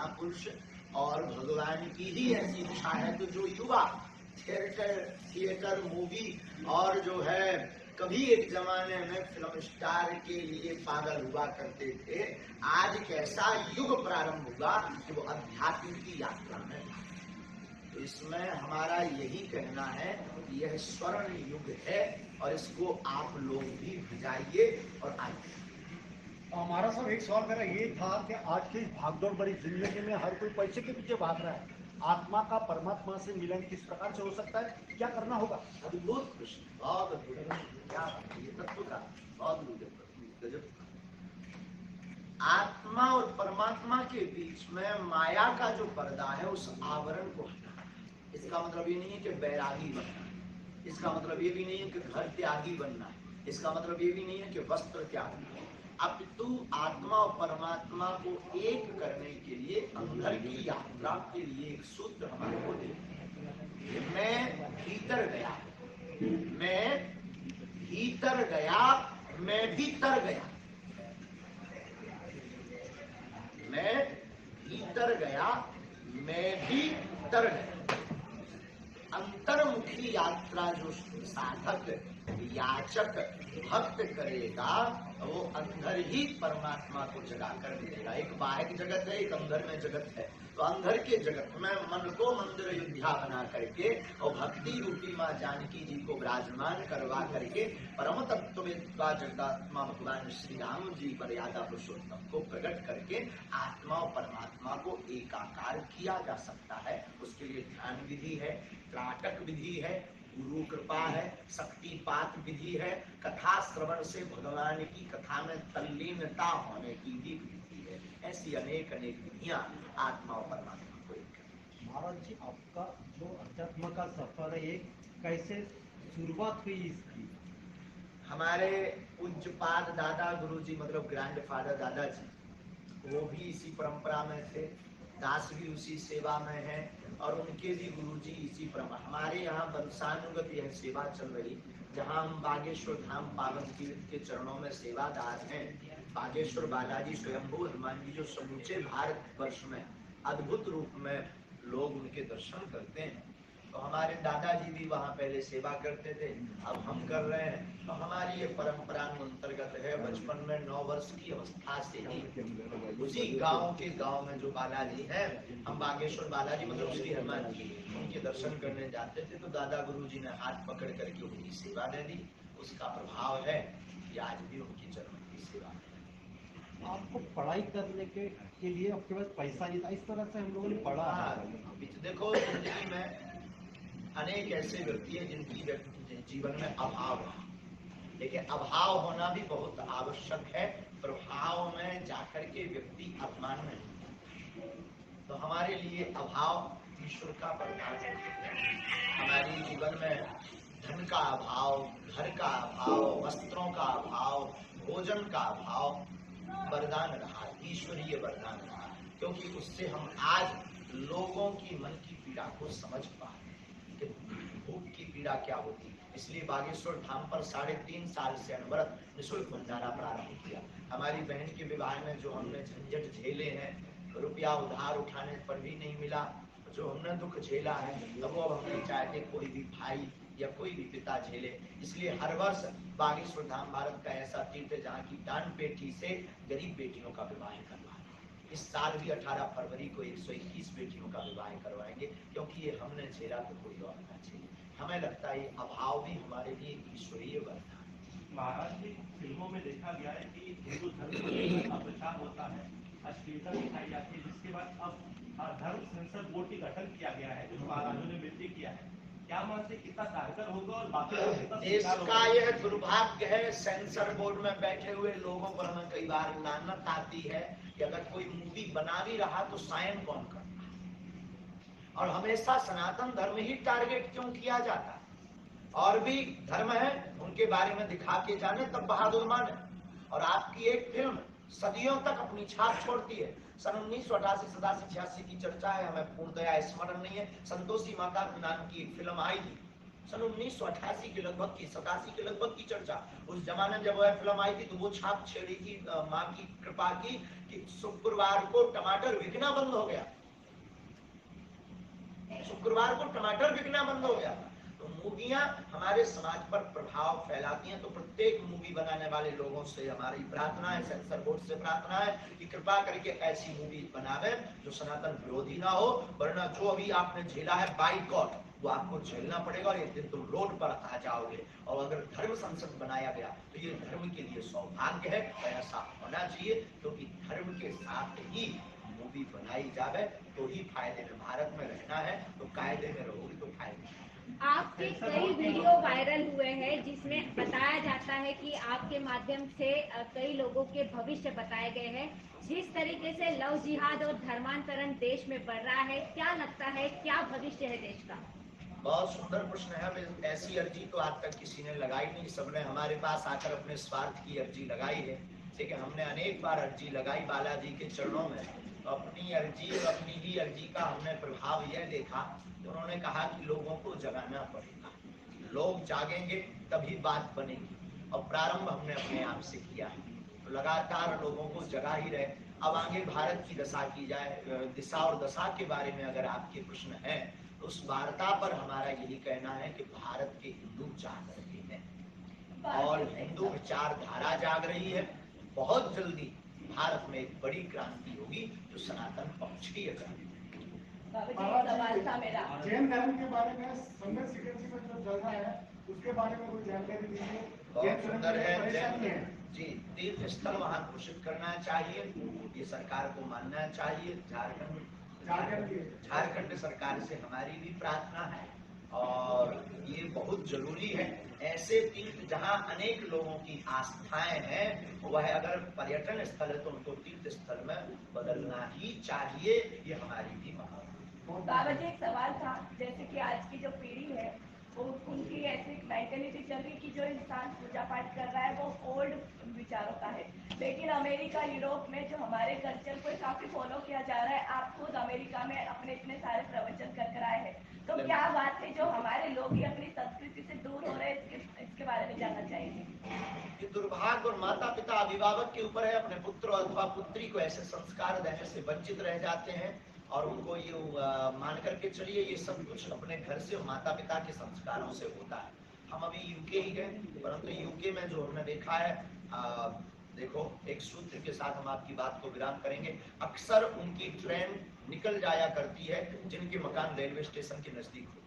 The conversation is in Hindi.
महापुरुष और भगवान की ही ऐसी इच्छा है तो जो युवा थिएटर मूवी और जो है कभी एक जमाने में फिल्म स्टार के लिए पागल हुआ करते थे, आज कैसा युग प्रारंभ हुआ कि वो अध्यात्म की यात्रा में। तो इसमें हमारा यही कहना है कि यह स्वर्ण युग है और इसको आप लोग भी भिजाइए और आइए। हमारा सब एक सवाल मेरा ये था कि आज की भागदौड़ भरी जिंदगी में हर कोई पैसे के पीछे भाग रहा है, आत्मा का परमात्मा से मिलन किस प्रकार से हो सकता है, क्या करना होगा? अद्भुत प्रश्न, बहुत अद्भुत, क्या ये तत्व का बहुत गजब। आत्मा और परमात्मा के बीच में माया का जो पर्दा है उस आवरण को हटाना। इसका मतलब ये नहीं है कि बैरागी बनना है, इसका मतलब ये भी नहीं है कि घर त्यागी बनना है, इसका मतलब ये भी नहीं है कि वस्त्र त्यागना है। अपितु आत्मा और परमात्मा को एक करने के लिए अंदर की यात्रा के लिए एक सूत्र हमारे को दे। मैं भीतर गया, मैं भीतर गया, मैं भीतर गया, मैं भीतर गया, मैं भी तर गया। अंतर्मुखी यात्रा जो साधक याचक भक्त करेगा वो अंदर ही परमात्मा को जगा कर देगा। एक बाह्य जगत है, एक अंदर में जगत है। तो अंदर के जगत में मन को मंदिर अयोध्या बना करके और भक्ति रूपी माँ जानकी जी को विराजमान करवा करके परम तत्ववेत्ता जगदात्मा भगवान श्री राम जी मर्यादा पुरुषोत्तम को प्रकट करके आत्मा और परमात्मा को एकाकार किया जा सकता है। उसके लिए ध्यान विधि है, त्राटक विधि है, गुरु कृपा है, शक्तिपात विधि है, कथा श्रवण से भगवान की कथा में तल्लीनता होने की भी विधि है। ऐसी अनेक अनेक विधियां आत्मा और परमात्मा को एक करती। महाराज जी, आपका जो अध्यात्म का सफर है ये कैसे शुरुआत हुई इसकी? हमारे पूज्यपाद दादा गुरु जी मतलब ग्रैंड फादर दादाजी, वो भी इसी परंपरा में थे, दास भी उसी सेवा में है और उनके भी गुरुजी इसी परंपरा। हमारे यहाँ वंशानुगत यह सेवा चल रही, जहाँ हम बागेश्वर धाम पावन तीर्थ के चरणों में सेवादार हैं। बागेश्वर बालाजी स्वयंभू हनुमान जी जो समूचे भारत वर्ष में अद्भुत रूप में लोग उनके दर्शन करते हैं। तो हमारे दादाजी भी वहाँ पहले सेवा करते थे, अब हम कर रहे हैं। तो हमारी ये परंपरा अंतर्गत है। बचपन में 9 वर्ष की अवस्था से ही उसी गांव में जो बालाजी हैं, हम बागेश्वर बालाजी मतलब श्री हनुमान जी, उनके दर्शन करने जाते थे। तो दादा गुरु जी ने हाथ पकड़ करके उनकी सेवा दे दी। उसका प्रभाव है कि आज भी उनकी चरण की सेवा है। आपको पढ़ाई करने के लिए आपके पास पैसा नहीं था, इस तरह से हम लोगों ने पढ़ा है। देखो, जिंदगी में अनेक ऐसे व्यक्ति हैं जिनकी जीवन में अभाव है, लेकिन अभाव होना भी बहुत आवश्यक है। प्रभाव में जाकर के व्यक्ति अभिमान में, तो हमारे लिए अभाव ईश्वर का वरदान है। हमारे जीवन में धन का अभाव, घर का अभाव, वस्त्रों का अभाव, भोजन का अभाव वरदान रहा, ईश्वरीय वरदान रहा, क्योंकि उससे हम आज लोगों की मन की पीड़ा को समझ पाए कि भूख की पीड़ा क्या होती है। इसलिए बागेश्वर धाम पर 3.5 साल से अनवरत निःशुल्क भंडारा प्रारंभ किया। हमारी बहन के विवाह में जो हमने झंझट झेले हैं, रुपया उधार उठाने पर भी नहीं मिला, जो हमने दुख झेला है, तो वो अब हम नहीं चाहते कोई भी भाई या कोई भी पिता झेले। इसलिए हर वर्ष बागेश्वर धाम भारत का ऐसा तीर्थ है जहाँ की दान पेटी से गरीब बेटियों का विवाह करवाएं। इस साल भी 18 फरवरी को 121 बेटियों का विवाह करवाएंगे, क्योंकि ये हमने झेला तो कोई और ना झेले। हमें लगता है ये अभाव भी हमारे लिए ईश्वरीय वरदान है। महाराज जी, फिल्मों में देखा गया है कि हिंदू धर्म का प्रचार होता है, अश्लीलता दिखाई जाती है, जिसके बाद अब धर्म सेंसर बोर्ड की गठन किया गया है, जो महाराजों ने मिलकर किया है। क्या मानते कितना कारगर होगा और बाकी देश का यह दुर्भाग्य है, सेंसर बोर्ड में बैठे हुए लोगों पर हमें कई बार लानत आती है कि अगर कोई मूवी बना भी रहा तो साइन कौन करना, और हमेशा सनातन धर्म ही टारगेट क्यों किया जाता है। और भी धर्म है उनके बारे में दिखा के जाने तब बहादुर माने। और आपकी एक फिल्म सदियों तक अपनी छाप छोड़ती है। सन 1988, 87 की चर्चा है, हमें पूर्णतया स्मरण नहीं है। संतोषी माता नाम की एक फिल्म आई थी, सन 1988 के लगभग की 87 के लगभग की चर्चा। उस जमाने में जब वह फिल्म आई थी तो वो छाप छेड़ी थी माँ की कृपा की कि शुक्रवार को टमाटर बिकना बंद हो गया, शुक्रवार को टमाटर बिकना बंद हो गया। तो मूवियां हमारे समाज पर प्रभाव फैलाती हैं। तो प्रत्येक मूवी बनाने वाले लोगों से हमारी प्रार्थना है, सेंसर बोर्ड से प्रार्थना है कि कृपा करके ऐसी मूवी बनावे जो सनातन विरोधी ना हो, वरना जो अभी आपने झेला है बाइकॉट वो आपको झेलना पड़ेगा और एक दिन तुम रोड पर आ जाओगे। और अगर धर्म संसद बनाया गया तो ये धर्म के लिए सौभाग्य है और ऐसा होना चाहिए, क्योंकि धर्म के साथ ही मूवी बनाई जावे तो ही फायदे में। भारत में रहना है तो कायदे में रहोगे तो फायदे। आपके कई वीडियो वायरल हुए हैं जिसमें बताया जाता है कि आपके माध्यम से कई लोगों के भविष्य बताए गए हैं। जिस तरीके से लव जिहाद और धर्मांतरण देश में बढ़ रहा है, क्या लगता है क्या भविष्य है देश का? बहुत सुंदर प्रश्न है। अब ऐसी अर्जी तो आज तक किसी ने लगाई नहीं। सबने हमारे पास आकर अपने स्वार्थ की अर्जी लगाई है। लेकिन हमने अनेक बार अर्जी लगाई बालाजी के चरणों में, तो अपनी अर्जी और अपनी ही अर्जी का हमने प्रभाव यह देखा कि उन्होंने कहा कि लोगों को जगाना पड़ेगा, लोग जागेंगे तभी बात बनेगी। और प्रारंभ हमने अपने आप से किया है, तो लगातार लोगों को जगा ही रहे। अब आगे भारत की दशा की जाए, दिशा और दशा के बारे में अगर आपके प्रश्न है तो उस वार्ता पर हमारा यही कहना है कि भारत के हिंदू जाग रहे हैं और हिंदू विचारधारा जाग रही है। बहुत जल्दी भारत में एक बड़ी क्रांति होगी जो सनातन पक्ष की है। सवाल था मेरा, जैन धर्म के बारे में संघर्ष सीक्रेसी में जो चल रहा है उसके बारे में कोई जानकारी दीजिए। बहुत सुंदर है। जैन जी तीर्थ स्थल वहां घोषित करना चाहिए, ये सरकार को मानना चाहिए। झारखंड सरकार से हमारी भी प्रार्थना है और ये बहुत जरूरी है। ऐसे तीर्थ जहां अनेक लोगों की आस्थाएं हैं, वह अगर पर्यटन स्थल है तो उनको तीर्थ स्थल में बदलना ही चाहिए, ये हमारी भी मांग है। बाबा जी एक सवाल था, जैसे कि आज की जो पीढ़ी है वो उनकी ऐसी मेंटेलिटी चल रही कि जो इंसान पूजा पाठ कर रहा है वो ओल्ड विचारों का है, लेकिन अमेरिका यूरोप में जो हमारे कल्चर को काफी फॉलो किया जा रहा है। आप खुद अमेरिका में अपने इतने सारे प्रवचन कर आए हैं, तो क्या बात है जो हमारे लोग ही अपनी संस्कृति से दूर हो रहे हैं, इसके बारे में जानना चाहिए। ये दुर्भाग्य और माता पिता अभिभावक के ऊपर है। अपने पुत्र अथवा पुत्री को ऐसे संस्कार देने से वंचित रह जाते हैं और उनको ये मान करके चलिए ये सब कुछ अपने घर से माता पिता के संस्कारों से होता है। हम अभी यूके ही गए, परंतु यूके में जो हमने देखा है, देखो एक सूत्र के साथ हम आपकी बात को विराम करेंगे। अक्सर उनकी ट्रेन निकल जाया करती है जिनके मकान रेलवे स्टेशन के नजदीक होते हैं।